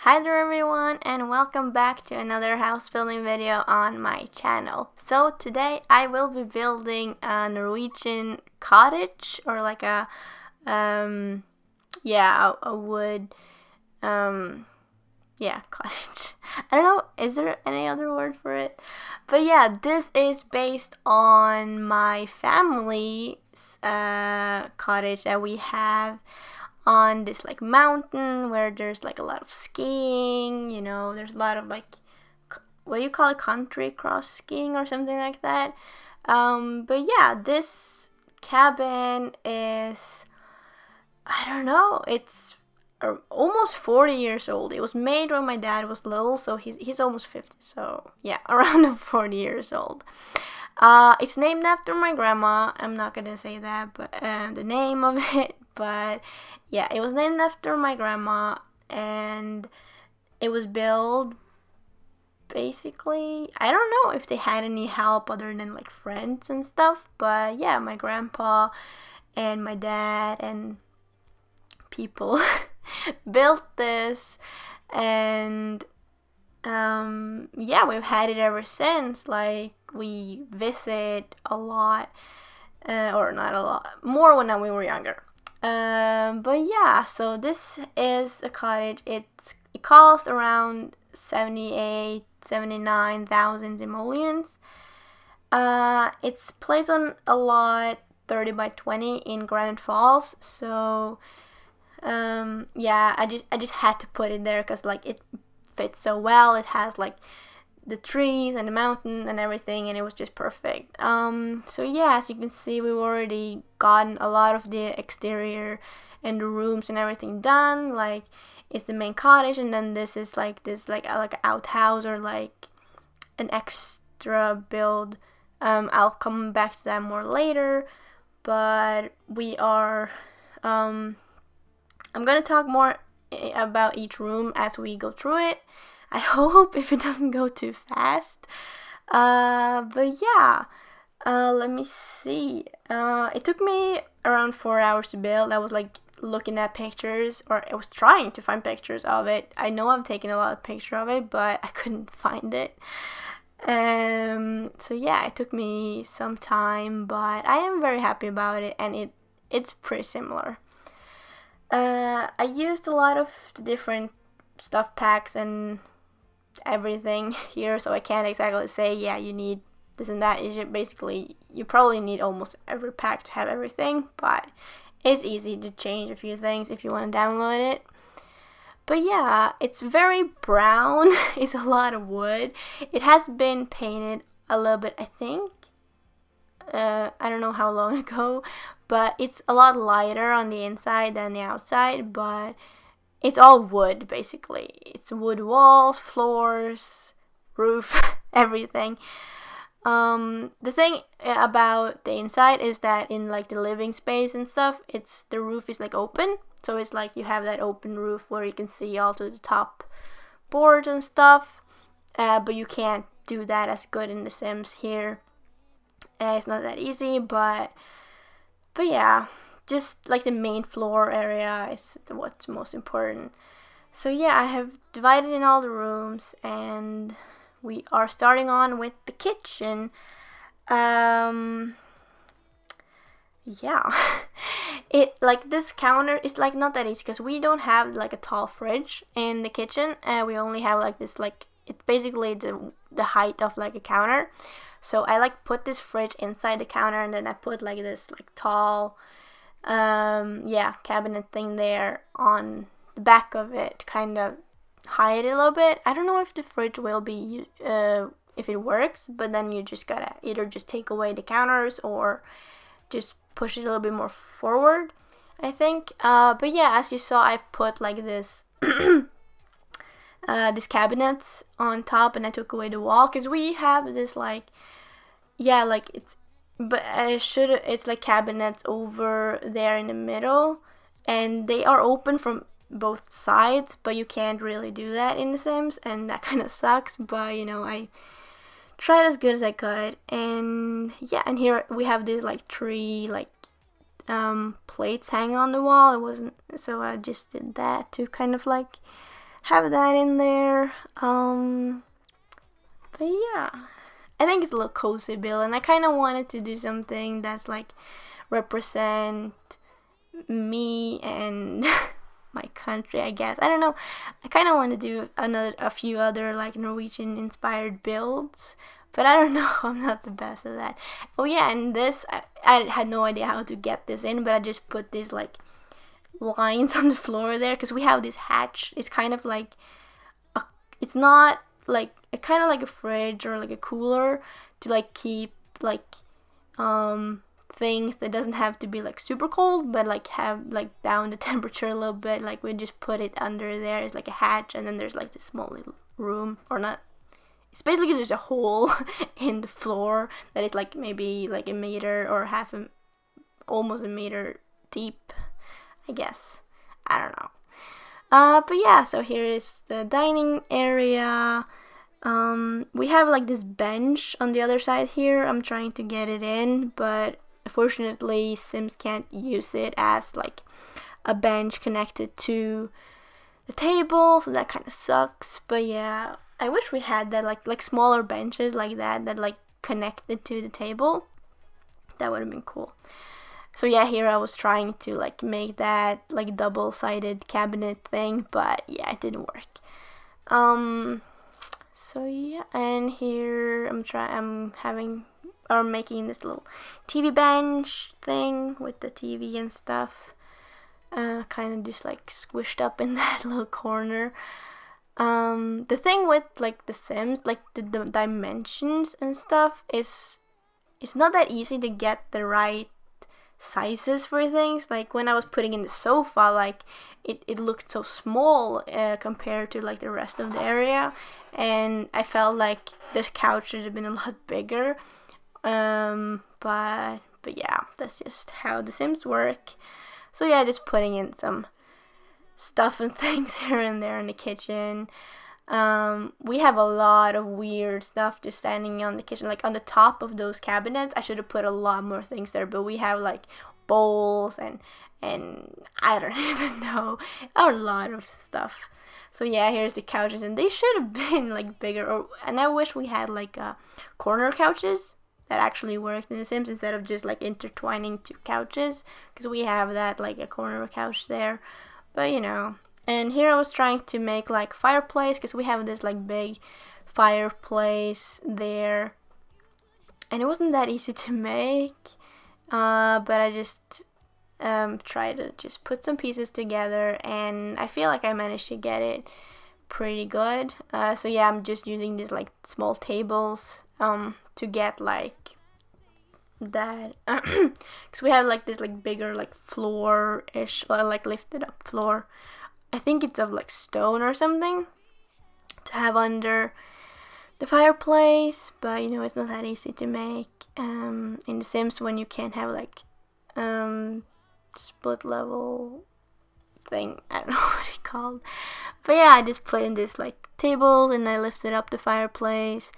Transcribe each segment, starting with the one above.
Hi there everyone, and welcome back to another house building video on my channel. So today I will be building a Norwegian cottage, or like a wood cottage. I don't know, is there any other word for it? But yeah, this is based on my family's cottage that we have on this like mountain where there's like a lot of skiing, there's a lot of like, what do you call it, country cross skiing or something like that. But yeah, this cabin is, I don't know, it's almost 40 years old. It was made when my dad was little, so he's almost 50, so yeah, around 40 years old. It's named after my grandma. I'm not gonna say that, but the name of it. But yeah, it was named after my grandma, and it was built basically. I don't know if they had any help other than like friends and stuff. But yeah, my grandpa and my dad and people built this, and we've had it ever since. Like, we visit a lot, or not a lot, more when we were younger. But yeah, so this is a cottage. It cost around 79,000 simoleons. It's placed on a lot 30 by 20 in Granite Falls. So I just had to put it there because like it fits so well. It has like the trees and the mountain and everything, and it was just perfect. So yeah, as you can see, we've already gotten a lot of the exterior and the rooms and everything done. Like, it's the main cottage, and then this is like an outhouse, or like an extra build. I'll come back to that more later, but we are I'm gonna talk more about each room as we go through it. I hope if it doesn't go too fast. But yeah, let me see. It took me around 4 hours to build. I was like looking at pictures, or I was trying to find pictures of it. I know I've taken a lot of pictures of it, but I couldn't find it. So yeah, it took me some time, but I am very happy about it, and it's pretty similar. I used a lot of the different stuff packs and everything here, so I can't exactly say, yeah, you need this and that. You probably need almost every pack to have everything, but it's easy to change a few things if you want to download it. But yeah, it's very brown. It's a lot of wood. It has been painted a little bit, I think. I don't know how long ago, but it's a lot lighter on the inside than the outside, but it's all wood, basically. It's wood walls, floors, roof, everything. The thing about the inside is that in like the living space and stuff, the roof is like open, so it's like you have that open roof where you can see all to the top boards and stuff. But you can't do that as good in The Sims here. It's not that easy, but yeah, just like the main floor area is what's most important. So yeah, I have divided in all the rooms, and we are starting on with the kitchen. It like this counter is like not that easy because we don't have like a tall fridge in the kitchen. We only have like this, like, it's basically the height of like a counter. So I like put this fridge inside the counter, and then I put like this like tall cabinet thing there on the back of it, kind of hide it a little bit. I don't know if the fridge will be if it works, but then you just gotta either just take away the counters or just push it a little bit more forward, I think. But yeah, as you saw, I put like this this cabinets on top, and I took away the wall because we have this it's like cabinets over there in the middle, and they are open from both sides, but you can't really do that in The Sims, and that kind of sucks. But I tried as good as I could, and yeah, and here we have these like three plates hanging on the wall. It wasn't, so I just did that to kind of like have that in there. But yeah, I think it's a little cozy bill, and I kind of wanted to do something that's like represent me and my country, I guess. I don't know. I kind of want to do a few other like Norwegian inspired builds, but I don't know. I'm not the best at that. Oh yeah, and this I had no idea how to get this in, but I just put these like lines on the floor there because we have this hatch. It's kind of like it's not like kind of like a fridge or like a cooler to like keep like things that doesn't have to be like super cold, but like have like down the temperature a little bit. Like we just put it under there. It's like a hatch, and then there's like this small little room, or not. It's basically just a hole in the floor that is like maybe like a meter or almost a meter deep, I guess. I don't know. But yeah, so here is the dining area. We have like this bench on the other side here. I'm trying to get it in, but unfortunately Sims can't use it as like a bench connected to the table, so that kind of sucks. But yeah, I wish we had that like smaller benches like that like connected to the table. That would have been cool. So yeah, here I was trying to like make that like double-sided cabinet thing, but yeah, it didn't work. So yeah, and here I'm making this little TV bench thing with the TV and stuff. Kind of just like squished up in that little corner. The thing with like the Sims, like the dimensions and stuff is it's not that easy to get the right sizes for things. Like when I was putting in the sofa, like it looked so small compared to like the rest of the area, and I felt like the couch should have been a lot bigger. But yeah, that's just how the Sims work. So yeah, just putting in some stuff and things here and there in the kitchen. We have a lot of weird stuff just standing on the kitchen, like on the top of those cabinets. I should have put a lot more things there, but we have like bowls and I don't even know, a lot of stuff. So yeah, here's the couches, and they should have been like bigger, and I wish we had like corner couches that actually worked in The Sims instead of just like intertwining two couches, because we have that like a corner couch there. But you know, and here I was trying to make like fireplace, because we have this like big fireplace there, and it wasn't that easy to make, but I just tried to just put some pieces together, and I feel like I managed to get it pretty good. So yeah, I'm just using these like small tables to get like that, because we have like this like bigger like floor-ish, or like lifted up floor. I think it's of like stone or something to have under the fireplace, but you know, it's not that easy to make in The Sims when you can't have like split level thing. I don't know what it's called, but yeah, I just put in this like table, and I lifted up the fireplace,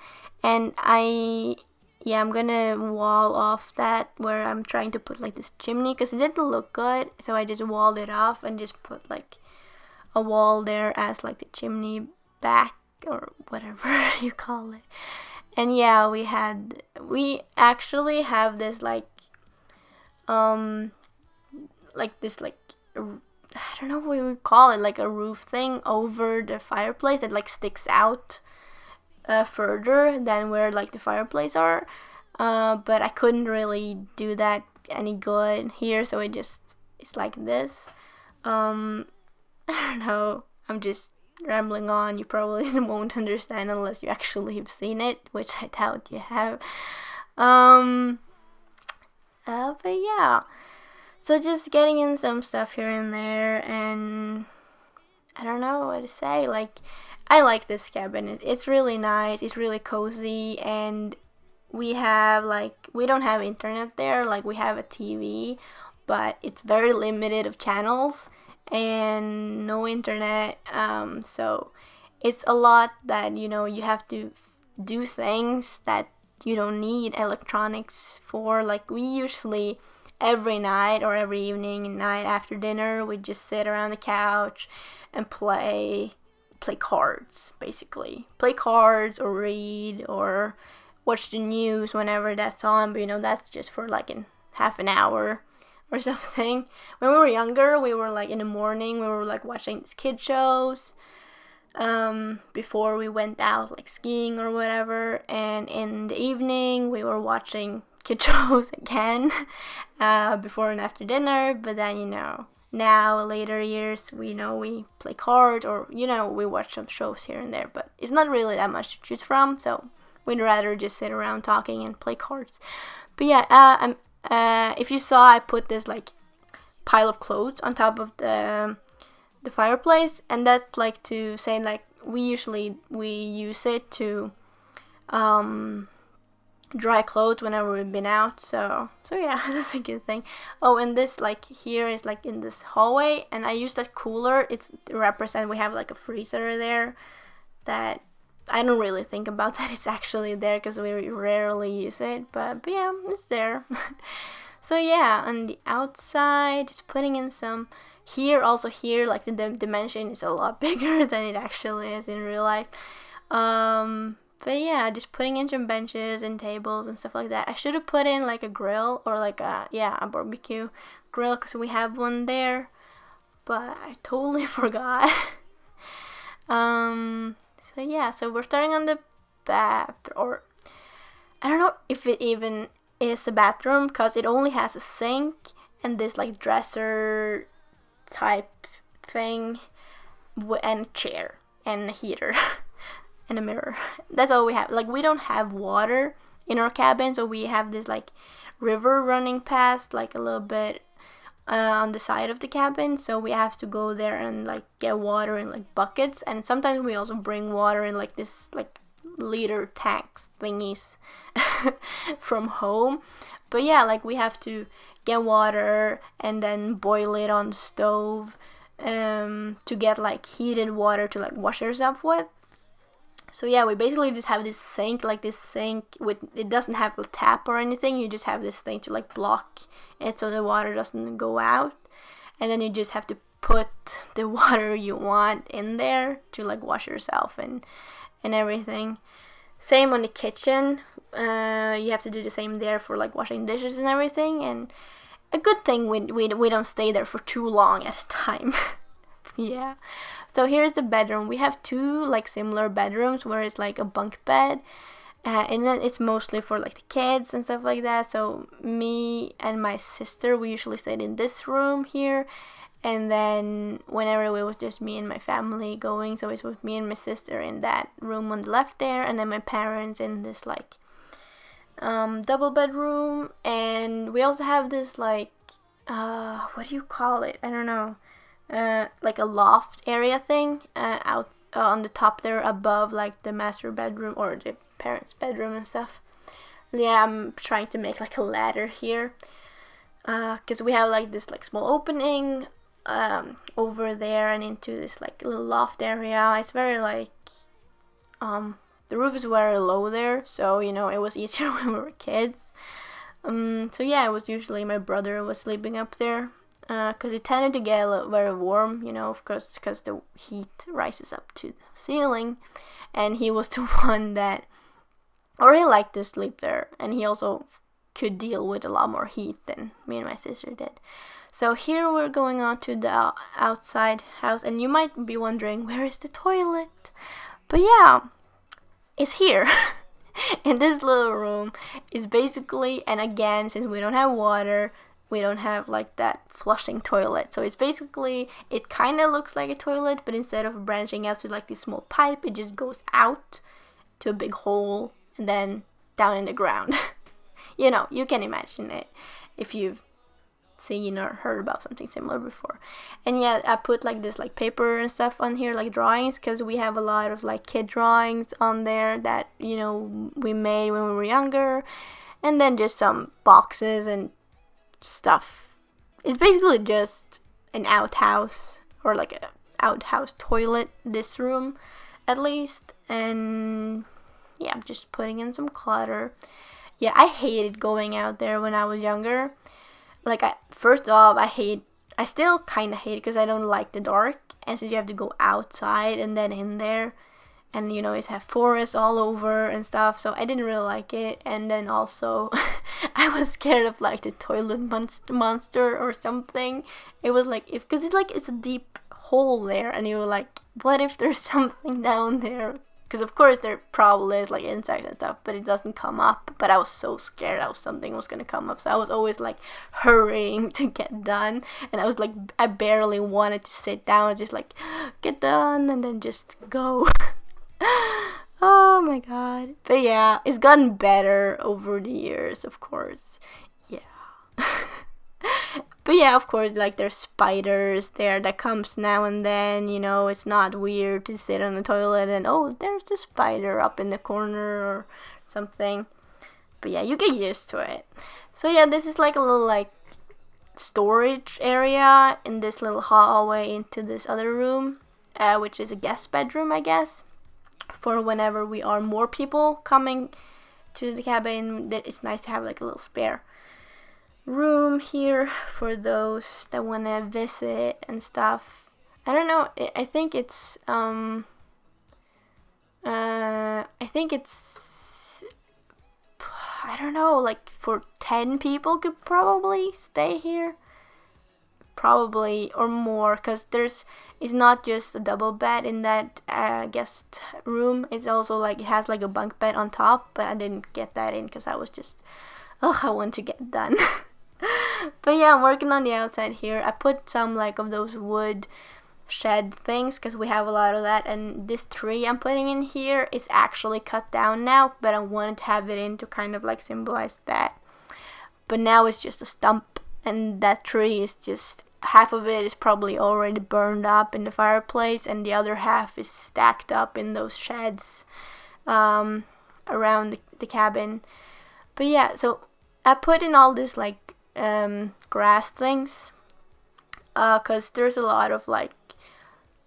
and I'm gonna wall off that where I'm trying to put like this chimney, because it didn't look good, so I just walled it off and just put like a wall there as like the chimney back, or whatever you call it. And yeah, we actually have this like this like I don't know what we would call it, like a roof thing over the fireplace that like sticks out further than where like the fireplace are, but I couldn't really do that any good here, so it's like this. I don't know, I'm just rambling on. You probably won't understand unless you actually have seen it, which I doubt you have. But yeah, so just getting in some stuff here and there, and I don't know what to say. Like, I like this cabin. It's really nice. It's really cozy, and we don't have internet there. Like, we have a TV, but it's very limited of channels and no internet. So it's a lot that, you know, you have to do things that you don't need electronics for. Like, we usually every night or every evening and night after dinner, we just sit around the couch and play play cards, basically. Play cards or read or watch the news whenever that's on, but that's just for like in half an hour or something. When we were younger, we were like in the morning, we were like watching these kid shows before we went out like skiing or whatever, and in the evening we were watching kid shows again before and after dinner. But then now later years we play cards or we watch some shows here and there, but it's not really that much to choose from, so we'd rather just sit around talking and play cards. But yeah, if you saw, I put this like pile of clothes on top of the fireplace, and that's like to say like we use it to dry clothes whenever we've been out, so yeah, that's a good thing. Oh, and this like here is like in this hallway, and I use that cooler. It's to represent we have like a freezer there that I don't really think about that it's actually there because we rarely use it, but yeah, it's there. So yeah, on the outside, just putting in some here like the dimension is a lot bigger than it actually is in real life. But yeah, just putting in some benches and tables and stuff like that. I should have put in like a grill or like a barbecue grill because we have one there, but I totally forgot. So yeah, so we're starting on the bath, or I don't know if it even is a bathroom because it only has a sink and this like dresser type thing and a chair and a heater and a mirror. That's all we have. Like we don't have water in our cabin, so we have this like river running past like a little bit on the side of the cabin, so we have to go there and like get water in like buckets, and sometimes we also bring water in like this like liter tanks thingies from home. But yeah, like we have to get water and then boil it on the stove to get like heated water to like wash yourself with. So yeah, we basically just have this sink with, it doesn't have a tap or anything, you just have this thing to like block it so the water doesn't go out, and then you just have to put the water you want in there to like wash yourself and everything. Same on the kitchen, you have to do the same there for like washing dishes and everything, and a good thing we don't stay there for too long at a time. Yeah. So here's the bedroom. We have two like similar bedrooms where it's like a bunk bed, and then it's mostly for like the kids and stuff like that. So me and my sister, we usually stayed in this room here, and then whenever it was just me and my family going, so it was me and my sister in that room on the left there, and then my parents in this like double bedroom. And we also have this like what do you call it? I don't know. Like a loft area thing out on the top there above like the master bedroom or the parents' bedroom and stuff. Yeah, I'm trying to make like a ladder here because we have like this like small opening over there and into this like little loft area. It's very like the roof is very low there, so it was easier when we were kids. So yeah, it was usually my brother was sleeping up there. Because it tended to get very warm, of course, because the heat rises up to the ceiling, and he was the one that already liked to sleep there, and he also could deal with a lot more heat than me and my sister did. So here we're going on to the outside house, and you might be wondering, where is the toilet? But yeah, it's here. In this little room is basically, and again, since we don't have water, we don't have like that flushing toilet, so it's basically, it kind of looks like a toilet, but instead of branching out to like this small pipe, it just goes out to a big hole and then down in the ground. You can imagine it if you've seen or heard about something similar before. And yeah, I put like this like paper and stuff on here, like drawings, because we have a lot of like kid drawings on there that we made when we were younger, and then just some boxes and stuff. It's basically just an outhouse or like a outhouse toilet, this room at least. And yeah, I'm just putting in some clutter. Yeah, I hated going out there when I was younger. Like, first off, I still kind of hate it because I don't like the dark, and so you have to go outside and then in there, and you know, it have forests all over and stuff, so I didn't really like it. And then also I was scared of like the toilet monster or something. It was like, if because it's a deep hole there, and you were like, what if there's something down there? Because of course there probably is like insects and stuff, but it doesn't come up. But I was so scared that something was gonna come up, so I was always like hurrying to get done, and I was like, I barely wanted to sit down, just like get done and then just go. Oh my god. But yeah, it's gotten better over the years, of course. Yeah. But yeah, of course, like there's spiders there that comes now and then, you know, it's not weird to sit on the toilet and oh, there's a spider up in the corner or something. But yeah, you get used to it. So yeah, this is like a little like storage area in this little hallway into this other room, which is a guest bedroom, I guess, for whenever we are more people coming to the cabin. That it's nice to have like a little spare room here for those that want to visit and stuff. I don't know, I think it's I don't know, like for 10 people could probably stay here, probably, or more, because it's not just a double bed in that guest room. It's also like it has like a bunk bed on top, but I didn't get that in because I was just, I want to get done. But yeah, I'm working on the outside here. I put some like of those wood shed things because we have a lot of that, and this tree I'm putting in here is actually cut down now, but I wanted to have it in to kind of like symbolize that. But now it's just a stump, and that tree is just, half of it is probably already burned up in the fireplace, and the other half is stacked up in those sheds around the cabin. But yeah, so I put in all this like grass things because there's a lot of like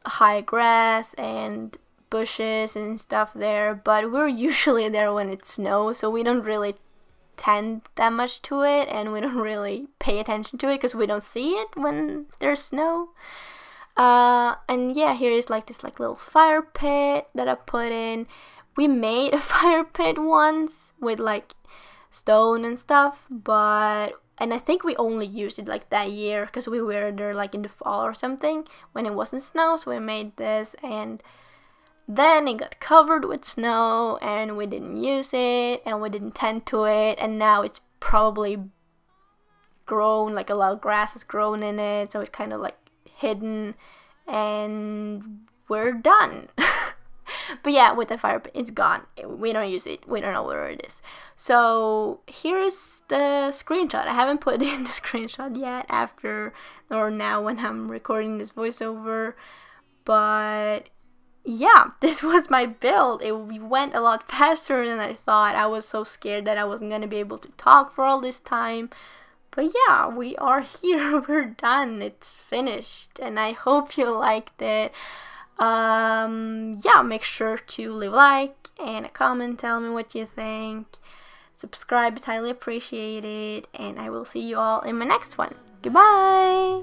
high grass and bushes and stuff there, but we're usually there when it snows, so we don't really tend that much to it, and we don't really pay attention to it because we don't see it when there's snow. And yeah, here is like this like little fire pit that I put in. We made a fire pit once with like stone and stuff, and I think we only used it like that year because we were there like in the fall or something when it wasn't snow, so we made this, and then it got covered with snow and we didn't use it and we didn't tend to it, and now it's probably grown, like a lot of grass has grown in it, so it's kind of like hidden, and we're done. But yeah, with the fire pit, it's gone. We don't use it. We don't know where it is. So here's the screenshot. I haven't put in the screenshot yet now when I'm recording this voiceover. But yeah, this was my build. It went a lot faster than I thought. I was so scared that I wasn't going to be able to talk for all this time. But yeah, we are here. We're done. It's finished. And I hope you liked it. Yeah, make sure to leave a like and a comment, tell me what you think. Subscribe, it's highly appreciated, and I will see you all in my next one. Goodbye!